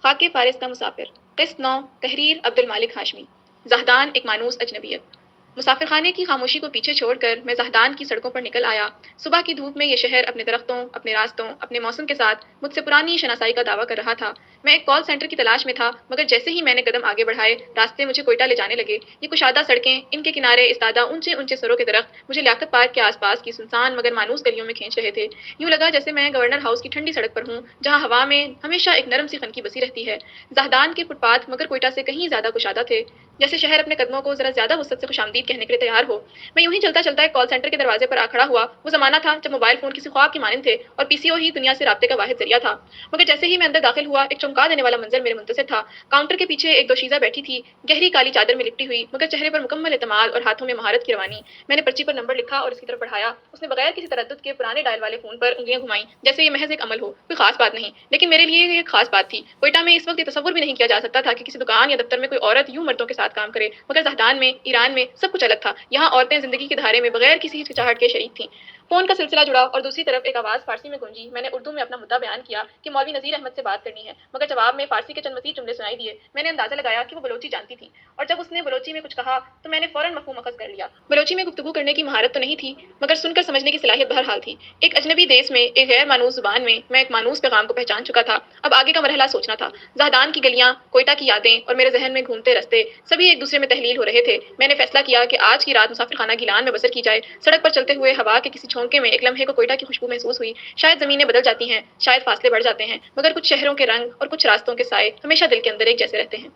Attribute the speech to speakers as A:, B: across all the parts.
A: خاک فارس کا مسافر قسط 9 تحریر عبد المالک ہاشمی زہدان ایک مانوس اجنبیت مسافر خانے کی خاموشی کو پیچھے چھوڑ کر میں زہدان کی سڑکوں پر نکل آیا۔ صبح کی دھوپ میں یہ شہر اپنے درختوں، اپنے راستوں، اپنے موسم کے ساتھ مجھ سے پرانی شناسائی کا دعویٰ کر رہا تھا۔ میں ایک کال سینٹر کی تلاش میں تھا، مگر جیسے ہی میں نے قدم آگے بڑھائے راستے مجھے کوئٹہ لے جانے لگے۔ یہ کشادہ سڑکیں، ان کے کنارے استادہ اونچے اونچے سروں کے درخت مجھے لیاقت پارک کے آس پاس کی سنسان مگر مانوس گلیوں میں کھینچ رہے تھے۔ یوں لگا جیسے میں گورنر ہاؤس کی ٹھنڈی سڑک پر ہوں، جہاں ہوا میں ہمیشہ ایک نرم سی خنکی بسی رہتی ہے۔ زہدان کے فٹ پاتھ مگر کوئٹہ سے کہیں زیادہ کشادہ تھے، جیسے شہر اپنے قدموں کو ذرا زیادہ وسعت سے خوش آمدید کہنے کے لیے تیار ہو۔ میں یوں ہی چلتا چلتا ایک کال سینٹر کے دروازے پر آ کھڑا ہوا۔ وہ زمانہ تھا جب موبائل فون کسی خواب کی مانند تھے اور پی سی او ہی دنیا سے رابطے کا واحد ذریعہ تھا۔ مگر جیسے ہی میں اندر داخل ہوا، ایک چونکا دینے والا منظر میرے منتظر تھا۔ کاؤنٹر کے پیچھے ایک دوشیزہ بیٹھی تھی، گہری کالی چادر میں لپٹی ہوئی، مگر چہرے پر مکمل اعتماد اور ہاتھوں میں مہارت کی روانی۔ میں نے پرچی پر نمبر لکھا اور اس کی طرف بڑھایا۔ اس نے بغیر کسی تردد کے پرانے ڈائل والے فون پر انگلیاں گھمائیں، جیسے یہ محض ایک عمل ہو، کوئی خاص بات نہیں، لیکن میرے لیے یہ ایک خاص بات تھی۔ کوئٹہ میں اس وقت یہ تصور بھی نہیں کیا جا سکتا تھا کہ کسی دکان یا دفتر میں کوئی عورت یوں مردوں کے ساتھ کام کرے، مگر زہدان میں، ایران میں سب کچھ الگ تھا۔ یہاں عورتیں زندگی کی دھارے میں بغیر کسی ہچکچاہٹ کے شریک تھیں۔ فون کا سلسلہ جڑا اور دوسری طرف ایک آواز فارسی میں گونجی۔ میں نے اردو میں اپنا مدعا بیان کیا کہ مولوی نذیر احمد سے بات کرنی ہے، مگر جواب میں فارسی کے چند مزید جملے سنائی دیے۔ میں نے اندازہ لگایا کہ وہ بلوچی جانتی تھی، اور جب اس نے بلوچی میں کچھ کہا تو میں نے فوراً مفہوم اخذ کر لیا۔ بلوچی میں گفتگو کرنے کی مہارت تو نہیں تھی، مگر سن کر سمجھنے کی صلاحیت بہرحال تھی۔ ایک اجنبی دیس میں، ایک غیر مانوس زبان میں میں ایک مانوس پیغام کو پہچان چکا تھا۔ اب آگے کا مرحلہ سوچنا تھا۔ زہدان کی گلیاں، کوئٹہ کی یادیں اور میرے ذہن میں گھومتے رستے سبھی ایک دوسرے میں تحلیل ہو رہے تھے۔ میں نے فیصلہ کیا کہ آج کی رات مسافر خانہ گیلان میں بسر کی جائے۔ سڑک پر چلتے ہوئے ہوا کے کسی جھونکے میں ایک لمحے کو کوئٹہ کی خوشبو محسوس ہوئی۔ شاید زمینیں بدل جاتی ہیں، شاید فاصلے بڑھ جاتے ہیں، مگر کچھ شہروں کے رنگ اور کچھ راستوں کے سائے ہمیشہ دل کے اندر ایک جیسے رہتے ہیں۔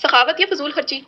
A: سخاوت یا فضول خرچی؟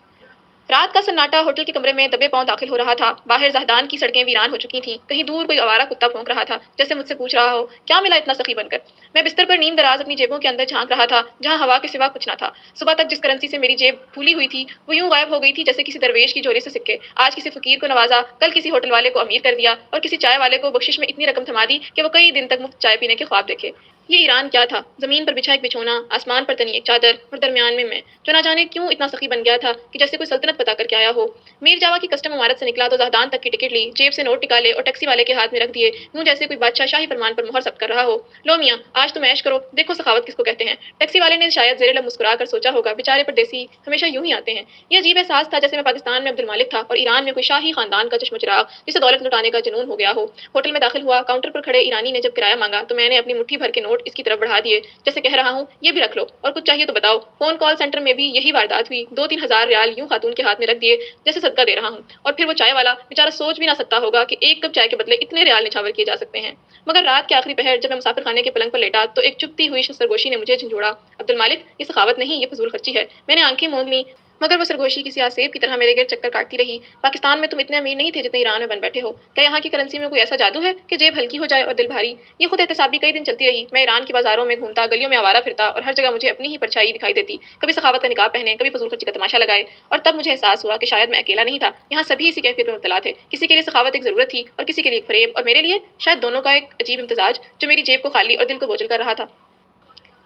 A: رات کا سناٹا ہوٹل کے کمرے میں دبے پاؤں داخل ہو رہا تھا۔ باہر زہدان کی سڑکیں ویران ہو چکی تھیں، کہیں دور کوئی آوارہ کتا بھونک رہا تھا، جیسے مجھ سے پوچھ رہا ہو کیا ملا اتنا سخی بن کر۔ میں بستر پر نیم دراز اپنی جیبوں کے اندر جھانک رہا تھا، جہاں ہوا کے سوا کچھ نہ تھا۔ صبح تک جس کرنسی سے میری جیب پھولی ہوئی تھی وہ یوں غائب ہو گئی تھی جیسے کسی درویش کی جھولی سے سکے۔ آج کسی فقیر کو نوازا، کل کسی ہوٹل والے کو امیر کر دیا، اور کسی چائے والے کو بخشش میں اتنی رقم تھما دی کہ وہ کئی دن تک مفت چائے پینے کے خواب دیکھے۔ یہ ایران کیا تھا؟ زمین پر بچھا ایک بچھونا، آسمان پر تنی ایک چادر، اور درمیان میں جو نہ جانے کیوں اتنا سخی بن گیا تھا کہ جیسے کوئی سلطنت پتا کر کے آیا ہو۔ میر جاوا کی کسٹم عمارت سے نکلا تو زہدان تک کی ٹکٹ لی، جیب سے نوٹ نکالے اور ٹیکسی والے کے ہاتھ میں رکھ دیے، یوں جیسے کوئی بادشاہ شاہی فرمان پر مہر ثبت کر رہا ہو۔ لو میاں، آج تم عیش کرو، دیکھو سخاوت کس کو کہتے ہیں۔ ٹیکسی والے نے شاید زیر لب مسکرا کر سوچا ہوگا، بیچارے پردیسی ہمیشہ یوں ہی آتے ہیں۔ یہ عجیب احساس تھا جیسے میں پاکستان میں عبد المالک تھا اور ایران میں کوئی شاہی خاندان کا چشم و چراغ جسے دولت لٹانے کا جنون ہو گیا ہو۔ ہوٹل میں داخل ہوا، کاؤنٹر پر کھڑے ایرانی نے جب کرایہ مانگا تو میں نے اپنی مٹھی بھر کے نوٹ اس کی طرف بڑھا دیے، جیسے کہہ رہا ہوں یہ بھی رکھ لو، اور کچھ چاہیے تو بتاؤ۔ فون کال سینٹر میں بھی یہی واردات ہوئی، 2-3 ہزار ریال یوں خاتون کے ہاتھ میں رکھ دیے جیسے صدقہ دے رہا ہوں، اور پھر وہ چائے والا بیچارہ سوچ بھی نہ سکتا ہوگا کہ ایک کپ چائے کے بدلے اتنے ریال نچھاور کیے جا سکتے ہیں۔ مگر رات کے آخری پہر جب میں مسافر خانے کے پلنگ پر لیٹا تو ایک چبھتی ہوئی سرگوشی نے مجھے جھنجھوڑا۔ عبد المالک، یہ سخاوت نہیں، یہ فضول خرچی ہے۔ میں نے آنکھیں موند لیں، مگر وہ سرگوشی کسی آسیب کی طرح میرے گرد چکر کاٹتی رہی۔ پاکستان میں تم اتنے امیر نہیں تھے جتنے ایران میں بن بیٹھے ہو۔ کیا یہاں کی کرنسی میں کوئی ایسا جادو ہے کہ جیب ہلکی ہو جائے اور دل بھاری؟ یہ خود احتسابی کئی دن چلتی رہی۔ میں ایران کے بازاروں میں گھومتا، گلیوں میں آوارہ پھرتا، اور ہر جگہ مجھے اپنی ہی پرچھائی دکھائی دیتی، کبھی سخاوت کا نقاب پہنے، کبھی فضول خرچی کا تماشا لگائے، اور تب مجھے احساس ہوا کہ شاید میں اکیلا نہیں تھا۔ یہاں سبھی اسی کیفیت میں مبتلا تھے۔ کسی کے لیے سخاوت ایک ضرورت تھی اور کسی کے لیے ایک فریب، اور میرے لیے شاید دونوں کا ایک عجیب امتزاج جو میری جیب کو خالی اور دل کو بوجھل کر رہا تھا۔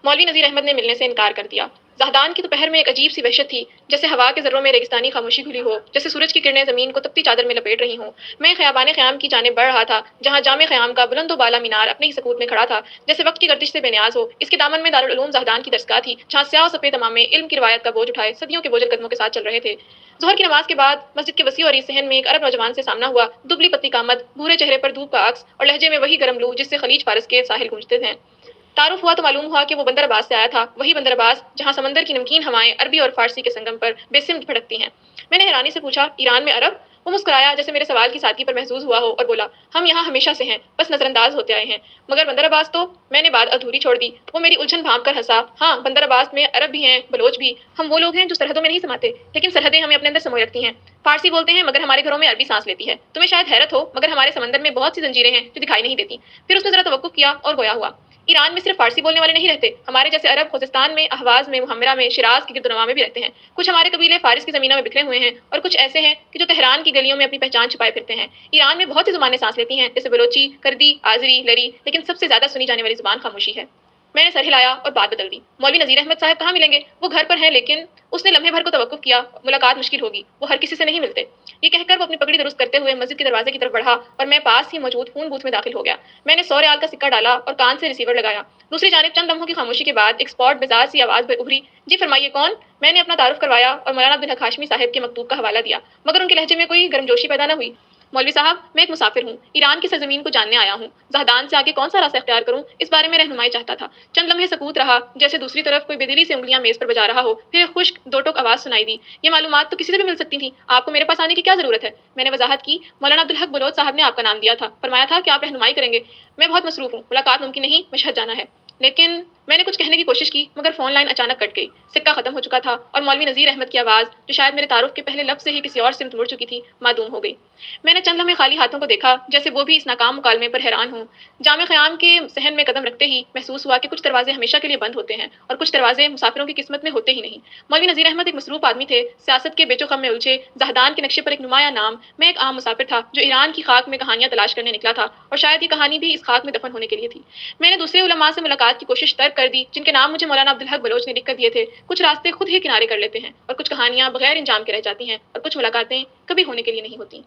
A: مولوی نذیر احمد نے ملنے سے انکار کر دیا۔ زہدان کی دوپہر میں ایک عجیب سی وحشت تھی، جیسے ہوا کے ذروں میں ریگستانی خاموشی گھلی ہو، جیسے سورج کی کرنیں زمین کو تپتی چادر میں لپیٹ رہی ہوں۔ میں خیابان خیام کی جانب بڑھ رہا تھا، جہاں جامع خیام کا بلند و بالا مینار اپنے ہی سکوت میں کھڑا تھا، جیسے وقت کی گردش سے بے نیاز ہو۔ اس کے دامن میں دارالعلوم زہدان کی درسگاہ تھی، جہاں سیاہ و سفید امامے علم کی روایت کا بوجھ اٹھائے صدیوں کے بوجھل قدموں کے ساتھ چل رہے تھے۔ ظہر کی نماز کے بعد مسجد کے وسیع اور عریض صحن میں ایک عرب نوجوان سے سامنا ہوا، دبلی پتلی قامت، بھورے چہرے پر دھوپ کا عکس، اور لہجے میں وہی گرم لو جس سے خلیج فارس کے ساحل گونجتے ہیں۔ تعارف ہوا تو معلوم ہوا کہ وہ بندر عباس سے آیا تھا، وہی بندر عباس جہاں سمندر کی نمکین ہوائیں عربی اور فارسی کے سنگم پر بے سمت بھڑکتی ہیں۔ میں نے حیرانی سے پوچھا، ایران میں عرب؟ وہ مسکرایا جیسے میرے سوال کی سادگی پر محظوظ ہوا ہو اور بولا، ہم یہاں ہمیشہ سے ہیں، بس نظر انداز ہوتے آئے ہیں۔ مگر بندر عباس تو؟ میں نے بات ادھوری چھوڑ دی۔ وہ میری الجھن بھانپ کر ہنسا، ہاں بندر عباس میں عرب بھی ہیں، بلوچ بھی۔ ہم وہ لوگ ہیں جو سرحدوں میں نہیں سماتے، لیکن سرحدیں ہمیں اپنے اندر سموئے رکھتی ہیں۔ فارسی بولتے ہیں مگر ہمارے گھروں میں عربی سانس لیتی ہے۔ تمہیں شاید حیرت ہو، مگر ہمارے سمندر میں بہت سی زنجیریں ہیں جو دکھائی نہیں دیتی۔ پھر اس نے ذرا توقف کیا اور گویا ہوا، ایران میں صرف فارسی بولنے والے نہیں رہتے، ہمارے جیسے عرب خوزستان میں، اہواز میں، محمرہ میں، شیراز کی گرد و نواح میں بھی رہتے ہیں۔ کچھ ہمارے قبیلے فارس کی زمینوں میں بکھرے ہوئے ہیں، اور کچھ ایسے ہیں کہ جو تہران کی گلیوں میں اپنی پہچان چھپائے پھرتے ہیں۔ ایران میں بہت سی زبانیں سانس لیتی ہیں، جیسے بلوچی، کردی، آذری، لری، لیکن سب سے زیادہ سنی جانے والی زبان خاموشی ہے۔ میں نے سر ہلایا اور بات بدل دی۔ مولوی نذیر احمد صاحب کہاں ملیں گے؟ وہ گھر پر ہیں، لیکن اس نے لمحے بھر کو توقف کیا۔ ملاقات مشکل ہوگی، وہ ہر کسی سے نہیں ملتے۔ یہ کہہ کر وہ اپنی پگڑی درست کرتے ہوئے مسجد کے دروازے کی طرف بڑھا اور میں پاس ہی موجود فون بوتھ میں داخل ہو گیا۔ میں نے 100 ریال کا سکہ ڈالا اور کان سے ریسیور لگایا۔ دوسری جانب چند لمحوں کی خاموشی کے بعد ایک اسپاٹ بزار سی آواز ابھری، جی فرمائیے کون؟ میں نے اپنا تعارف کروایا اور مولانا عبدالحق ہاشمی صاحب کے مکتوب کا حوالہ دیا، مگر ان کے لہجے میں کوئی گرمجوشی پیدا نہ ہوئی۔ مولوی صاحب، میں ایک مسافر ہوں، ایران کی سرزمین کو جاننے آیا ہوں۔ زہدان سے آگے کون سا راستہ اختیار کروں، اس بارے میں رہنمائی چاہتا تھا۔ چند لمحے سکوت رہا، جیسے دوسری طرف کوئی بے دلی سے انگلیاں میز پر بجا رہا ہو۔ پھر ایک خشک دو ٹوک آواز سنائی دی، یہ معلومات تو کسی سے بھی مل سکتی تھیں، آپ کو میرے پاس آنے کی کیا ضرورت ہے؟ میں نے وضاحت کی، مولانا عبدالحق بلوچ صاحب نے آپ کا نام دیا تھا، فرمایا تھا کہ آپ رہنمائی کریں گے۔ میں بہت مصروف ہوں، ملاقات ممکن نہیں، مشہد جانا ہے۔ لیکن میں نے کچھ کہنے کی کوشش کی، مگر فون لائن اچانک کٹ گئی۔ سکہ ختم ہو چکا تھا اور مولوی نذیر احمد کی آواز، جو شاید میرے تعارف کے پہلے لفظ سے ہی کسی اور سمت مڑ چکی تھی، معدوم ہو گئی۔ میں نے چند لمحے خالی ہاتھوں کو دیکھا، جیسے وہ بھی اس ناکام مکالمے پر حیران ہوں۔ جامع خیام کے صحن میں قدم رکھتے ہی محسوس ہوا کہ کچھ دروازے ہمیشہ کے لیے بند ہوتے ہیں اور کچھ دروازے مسافروں کی قسمت میں ہوتے ہی نہیں۔ مولوی نذیر احمد ایک مصروف آدمی تھے، سیاست کے بیچ و خم میں الجھے، زہدان کے نقشے پر ایک نمایاں نام۔ میں ایک عام مسافر تھا جو ایران کی خاک میں کہانیاں تلاش کرنے نکلا تھا، اور شاید یہ کہانی بھی اس خاک میں دفن ہونے کے لیے تھی۔ میں نے دوسرے علماء سے ملاقات کی کوشش ترک کر دی، جن کے نام مجھے مولانا عبدالحق بلوچ نے لکھ کر دیے تھے۔ کچھ راستے خود ہی کنارے کر لیتے ہیں اور کچھ کہانیاں بغیر انجام کے رہ جاتی ہیں اور کچھ ملاقاتیں کبھی ہونے کے لیے نہیں ہوتی۔